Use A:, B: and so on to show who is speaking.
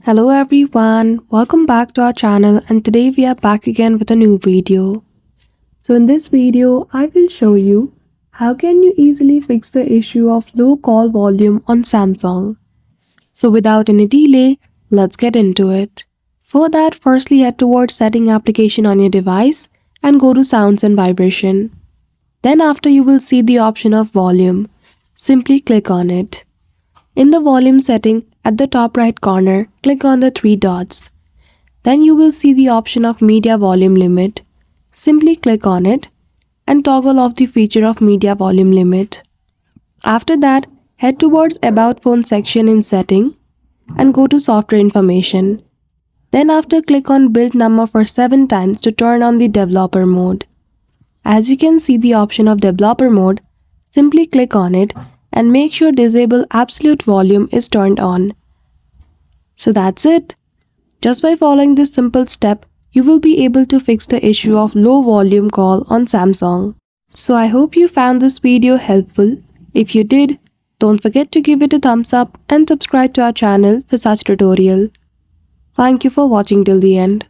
A: Hello everyone, welcome back to our channel and today we are back again with a new video. So in this video, I will show you how can you easily fix the issue of low call volume on Samsung. So without any delay, let's get into it. For that, firstly head towards setting application on your device and go to sounds and vibration. Then after you will see the option of volume. Simply click on it. In the volume setting, at the top right corner, click on the three dots. Then you will see the option of media volume limit. Simply click on it and toggle off the feature of media volume limit. After that, head towards About Phone section in Setting and go to Software Information. Then after click on Build Number for 7 times to turn on the developer mode. As you can see the option of developer mode, simply click on it and make sure disable absolute volume is turned on. So that's it. Just by following this simple step, you will be able to fix the issue of low volume call on Samsung. So I hope you found this video helpful. If you did, don't forget to give it a thumbs up and subscribe to our channel for such tutorial. Thank you for watching till the end.